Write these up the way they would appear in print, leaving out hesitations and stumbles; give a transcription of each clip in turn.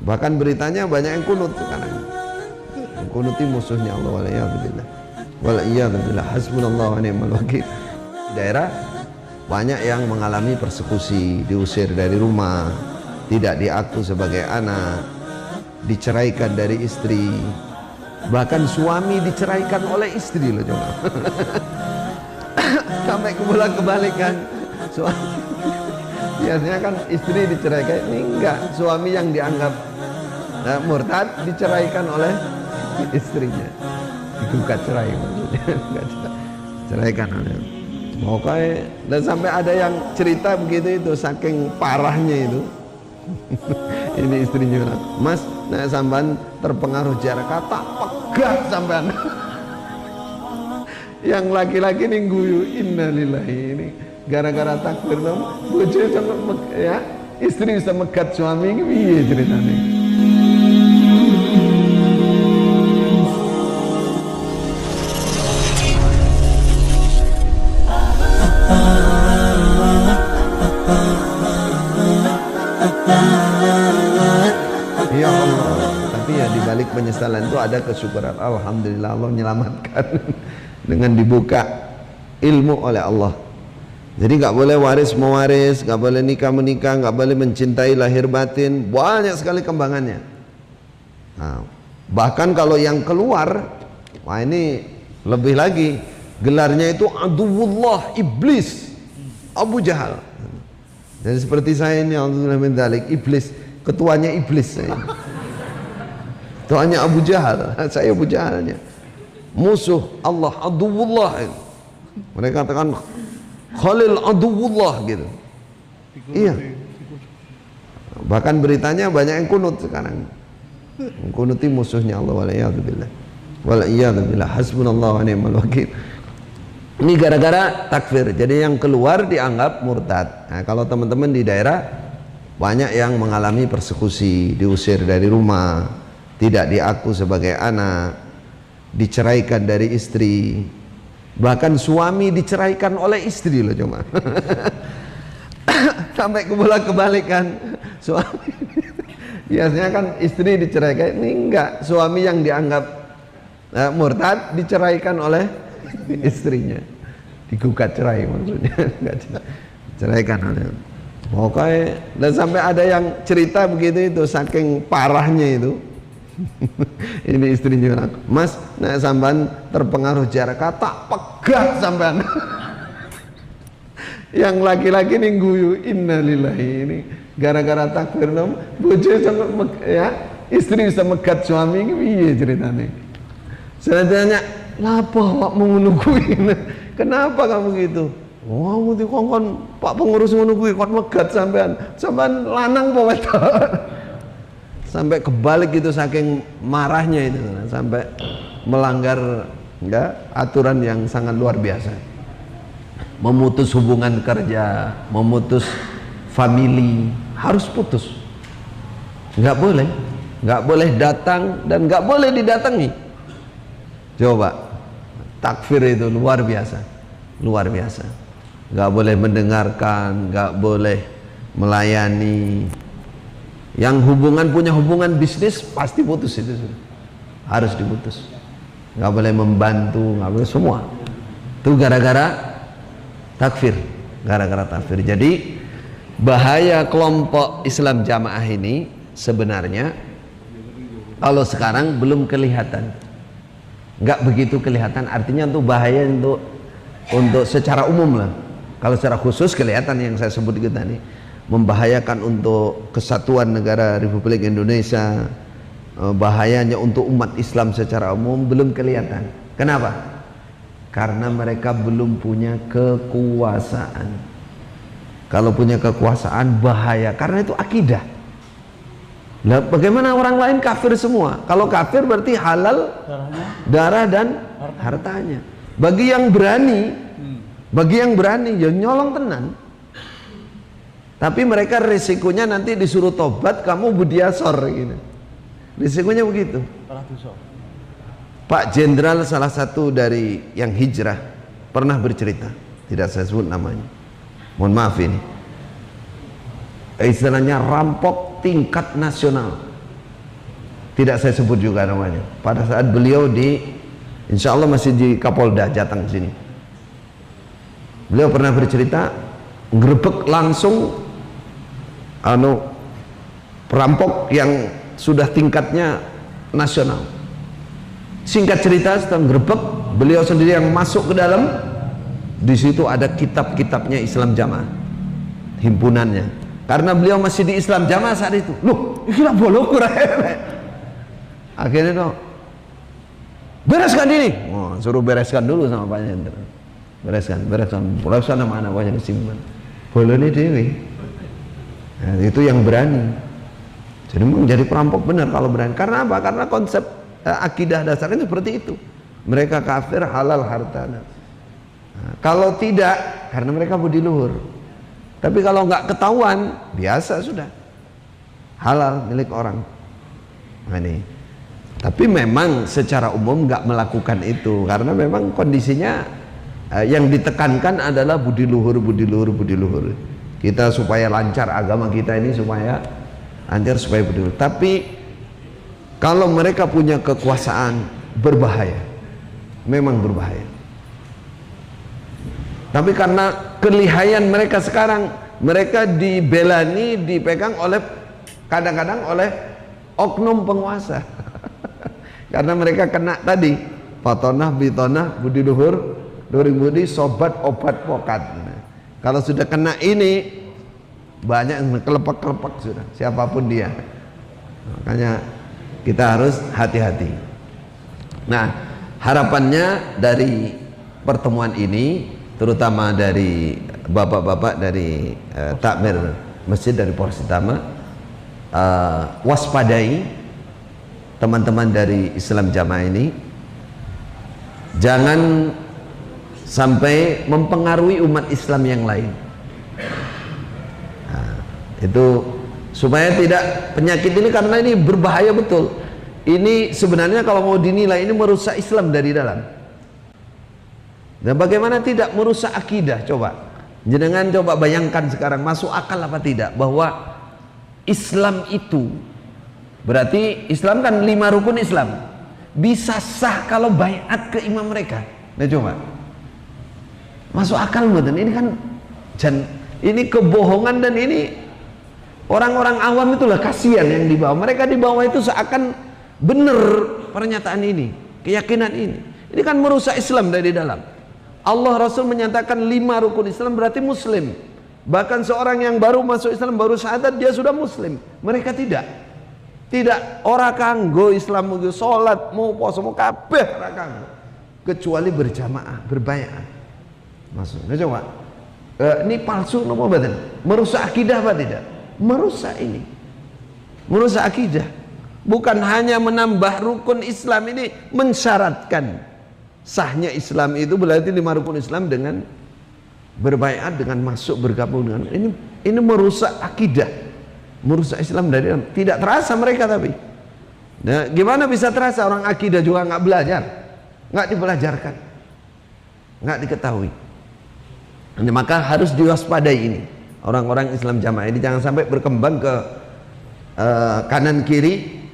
Bahkan beritanya banyak yang kunut sekarang. Kunuti musuhnya Allah, waliyadzubillah. Waliyadzubillah, hasbunallah wa ni'mal wakil. Di daerah banyak yang mengalami persekusi, diusir dari rumah, tidak diaku sebagai anak, diceraikan dari istri, bahkan suami diceraikan oleh istri loh coba. Sampai kebalik-kebalikan, suami biasanya kan istri diceraikan, ini enggak, suami yang dianggap murtad diceraikan oleh istrinya, digugat cerai maksudnya. Ceraikan oleh, pokoknya. Dan sampai ada yang cerita begitu itu, saking parahnya itu. Ini istrinya bilang, "Mas, nek sampean terpengaruh jarak kata pegat sampean." Yang laki-laki nih guyu, innalillahi, ini gara-gara takbir dong, bojo ya, istri bisa megat suami, ini piye ceritanya? Ya Allah, tapi ya dibalik penyesalan itu ada kesyukuran. Alhamdulillah Allah menyelamatkan dengan dibuka ilmu oleh Allah. Jadi nggak boleh waris mewaris, nggak boleh nikah menikah, nggak boleh mencintai lahir batin, banyak sekali kembangannya. Nah, bahkan kalau yang keluar, wah ini lebih lagi, gelarnya itu aduwullah, iblis, Abu Jahal. Dan seperti saya ini, alhamdulillah min dzalik, iblis, ketuanya iblis saya. Ketuanya Abu Jahal, saya Abu Jahalnya. Musuh Allah, aduwullah. Mereka katakan Khalil aduwullah gitu. Iya. Bahkan beritanya banyak yang kunut sekarang. Kunuti musuhnya Allah, waliyadzubillah. Waliyadzubillah, hasbunallah wa ni'mal wakil. Ini gara-gara takfir. Jadi yang keluar dianggap murtad. Nah, kalau teman-teman di daerah banyak yang mengalami persekusi, diusir dari rumah, tidak diaku sebagai anak, diceraikan dari istri, bahkan suami diceraikan oleh istri loh cuma. Sampai kebalik-kebalikan, suami biasanya kan istri diceraikan, ini enggak, suami yang dianggap murtad diceraikan oleh istrinya, digugat cerai maksudnya. Ceraikan oleh, pokoknya. Dan sampai ada yang cerita begitu itu, saking parahnya itu. Ini istrinya bilang, "Mas, nek sampean terpengaruh jarak kata pegat sampean." Yang laki-laki nih guyu, innalillahi, ini gara-gara takbir dong, bojo ya, istri bisa megat suami, ini piye ceritanya? Saya tanya, "Lapa awak menunggu ini? Kenapa kamu gitu?" "Wah, mesti kongkon Pak pengurus menunggu kon megat sampean. Sampean lanang apa wedok?" Sampai kebalik gitu, saking marahnya itu, sampai melanggar ya, aturan yang sangat luar biasa. Memutus hubungan kerja, memutus family, harus putus. Nggak boleh datang dan nggak boleh didatangi. Coba, takfir itu luar biasa, luar biasa. Nggak boleh mendengarkan, nggak boleh melayani. Yang punya hubungan bisnis pasti putus itu sudah, harus diputus. Nggak boleh membantu, nggak boleh semua. Itu gara-gara takfir, gara-gara takfir. Jadi bahaya kelompok Islam Jamaah ini sebenarnya kalau sekarang belum kelihatan, nggak begitu kelihatan. Artinya untuk bahaya untuk secara umum lah. Kalau secara khusus kelihatan yang saya sebut gitu tadi, membahayakan untuk kesatuan negara Republik Indonesia, bahayanya untuk umat Islam secara umum belum kelihatan. Kenapa? Karena mereka belum punya kekuasaan. Kalau punya kekuasaan bahaya, karena itu akidah. Nah, bagaimana orang lain kafir semua? Kalau kafir berarti halal darah dan hartanya. Bagi yang berani ya nyolong tenan. Tapi mereka risikonya nanti disuruh tobat, kamu budiasor gitu. Risikonya begitu. Pak Jenderal salah satu dari yang hijrah pernah bercerita, tidak saya sebut namanya, mohon maaf ini, istilahnya rampok tingkat nasional. tidak saya sebut juga namanya. Pada saat beliau insya Allah masih di Kapolda Jateng sini, beliau pernah bercerita ngerebek langsung perampok yang sudah tingkatnya nasional. Singkat cerita, setelah ngerebek, beliau sendiri yang masuk ke dalam. Di situ ada kitab-kitabnya Islam Jamaah, himpunannya. Karena beliau masih di Islam Jamaah saat itu. Loh, ini bolok akhirnya dong, bereskan ini. Oh, suruh bereskan dulu sama Pak Hendra. Bereskan mana banyak disimpan. Boleh dewi. Nah, itu yang berani. Jadi memang jadi perampok benar kalau berani. Karena apa? Karena konsep akidah dasarnya seperti itu. Mereka kafir halal hartana. Nah, kalau tidak, karena mereka budi luhur. Tapi kalau nggak ketahuan, biasa sudah halal milik orang. Nah, ini. Tapi memang secara umum nggak melakukan itu karena memang kondisinya yang ditekankan adalah budi luhur. Kita supaya lancar agama kita ini, supaya lancar, supaya budi luhur. Tapi kalau mereka punya kekuasaan, berbahaya, memang berbahaya. Tapi karena kelihayan mereka sekarang, mereka dibelani, dipegang oleh kadang-kadang oleh oknum penguasa. Karena mereka kena tadi patonah, bitonah, budi luhur, luring budi, sobat, obat, pokat. Nah, kalau sudah kena ini, banyak yang kelepak-kelepak sudah, siapapun dia. Makanya kita harus hati-hati. Nah, harapannya dari pertemuan ini, terutama dari bapak-bapak dari takmir masjid dari Polres Utama, waspadai teman-teman dari Islam Jamaah ini, jangan sampai mempengaruhi umat Islam yang lain. Nah, itu supaya tidak, penyakit ini karena ini berbahaya betul. Ini sebenarnya kalau mau dinilai ini merusak Islam dari dalam. Dan bagaimana tidak merusak akidah? Coba jenengan coba bayangkan sekarang, masuk akal apa tidak bahwa Islam itu berarti, Islam kan 5 rukun Islam, bisa sah kalau baiat ke imam mereka. Nah coba, masuk akal buatan? Ini kan ini kebohongan, dan ini orang-orang awam itulah kasihan yang di bawah. Mereka di bawah itu seakan benar pernyataan ini, keyakinan ini. Ini kan merusak Islam dari dalam. Allah Rasul menyatakan 5 rukun Islam berarti Muslim. Bahkan seorang yang baru masuk Islam, baru syahadat, dia sudah Muslim. Mereka tidak. Tidak, orang kanggo Islam mau sholat, mau puasa, mau kabeh orang kanggo, kecuali berjamaah, berbaiat. Maksudnya coba, ini palsu nopo badan, merusak akidah apa tidak? Merusak ini, merusak akidah. Bukan hanya menambah rukun Islam, ini mensyaratkan sahnya Islam itu berarti 5 rukun Islam dengan berbaiat, dengan masuk bergabung dengan ini merusak akidah. Merusak Islam dari dalam. Tidak terasa mereka tapi. Nah, gimana bisa terasa? Orang akidah juga nggak belajar, nggak dibelajarkan, nggak diketahui. Nah, maka harus diwaspadai ini. Orang-orang Islam Jamaah ini jangan sampai berkembang ke kanan kiri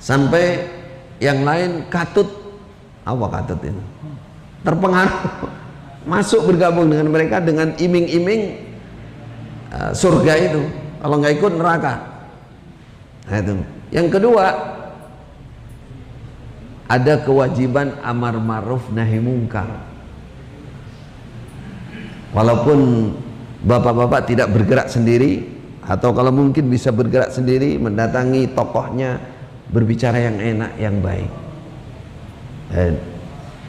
sampai yang lain katut. Apa katut ini? Terpengaruh, masuk bergabung dengan mereka dengan iming-iming surga itu. Kalau nggak ikut neraka. Nah, itu. Yang kedua, ada kewajiban amar ma'ruf nahi mungkar. Walaupun bapak-bapak tidak bergerak sendiri, atau kalau mungkin bisa bergerak sendiri, mendatangi tokohnya, berbicara yang enak, yang baik. Dan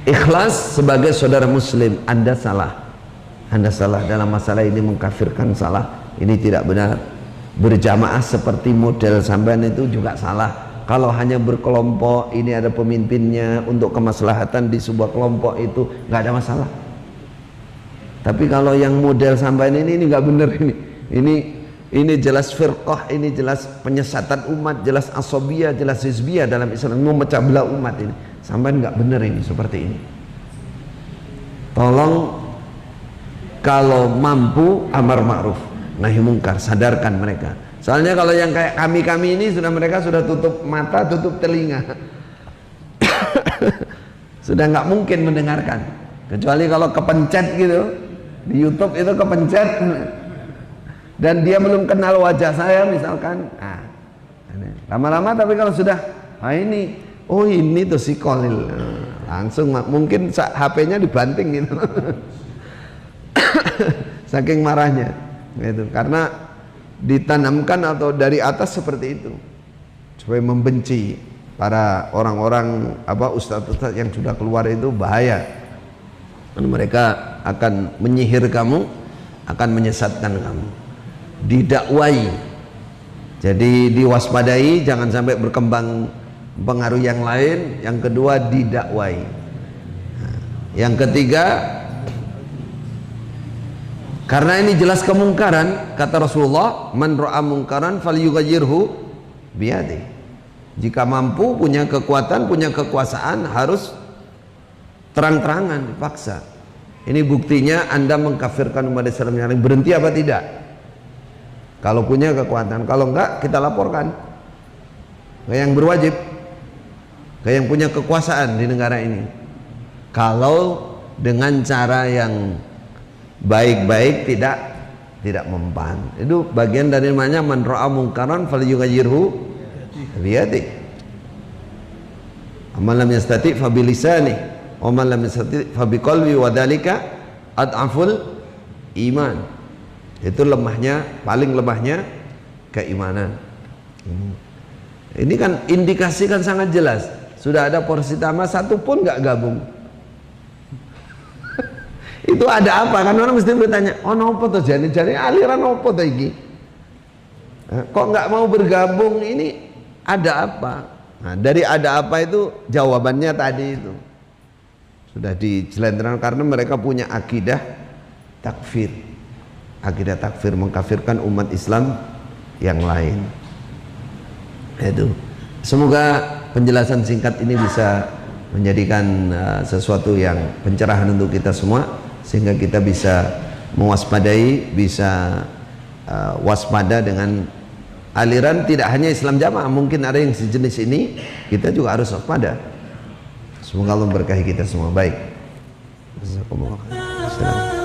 ikhlas sebagai saudara muslim, Anda salah dalam masalah ini, mengkafirkan salah, ini tidak benar. Berjamaah seperti model sampean itu juga salah. Kalau hanya berkelompok, ini ada pemimpinnya untuk kemaslahatan di sebuah kelompok, itu nggak ada masalah. Tapi kalau yang model sampean ini nggak benar, ini jelas firqah, ini jelas penyesatan umat, jelas asobiyah, jelas hizbiyah dalam Islam, memecah belah umat ini. Sampean nggak benar ini seperti ini. Tolong kalau mampu amar ma'ruf nahi mungkar, sadarkan mereka. Soalnya kalau yang kayak kami ini mereka sudah tutup mata, tutup telinga. Sudah nggak mungkin mendengarkan, kecuali kalau kepencet gitu di YouTube itu kepencet dan dia belum kenal wajah saya misalkan, lama-lama tapi kalau sudah ini, oh ini tuh si Kolil, langsung mungkin HP-nya dibanting gitu. Saking marahnya gitu, karena ditanamkan atau dari atas seperti itu supaya membenci para orang-orang ustadz-ustadz yang sudah keluar. Itu bahaya, mereka akan menyihir kamu, akan menyesatkan kamu. Didakwai, jadi diwaspadai jangan sampai berkembang pengaruh yang lain. Yang kedua didakwai. Yang ketiga, karena ini jelas kemungkaran, kata Rasulullah, man ra'a mungkaran falyughayyirhu biyadihi. Jika mampu, punya kekuatan, punya kekuasaan, harus terang-terangan, dipaksa. Ini buktinya Anda mengkafirkan umat Islam yang lain. Berhenti apa tidak? Kalau punya kekuatan, kalau enggak kita laporkan ke yang berwajib, ke yang punya kekuasaan di negara ini. Kalau dengan cara yang baik-baik, tidak mempan. Itu bagian dari namanya man ra'a mungkaran falyughayyirhu biyadihi. Man lam yastati' fa bilisani, wa man lam yastati' fa biqalbi, wa dzalika ad'aful iman. Itu lemahnya, paling lemahnya keimanan. Ini kan indikasi kan sangat jelas. Sudah ada porsi tambah, satu pun nggak gabung. Itu ada apa? Kan orang mesti bertanya, oh nopo tuh jadi aliran nopo tuh iki? Kok nggak mau bergabung? Ini ada apa? Nah, dari ada apa itu jawabannya tadi itu sudah dijelentrangkan, karena mereka punya akidah takfir, akidah takfir, mengkafirkan umat Islam yang lain. Itu semoga penjelasan singkat ini bisa menjadikan sesuatu yang pencerahan untuk kita semua, sehingga kita bisa mewaspadai, bisa waspada dengan aliran. Tidak hanya Islam jamaah, mungkin ada yang sejenis ini, kita juga harus waspada. Semoga Allah memberkahi kita semua. Baik. Assalamualaikum warahmatullahi wabarakatuh.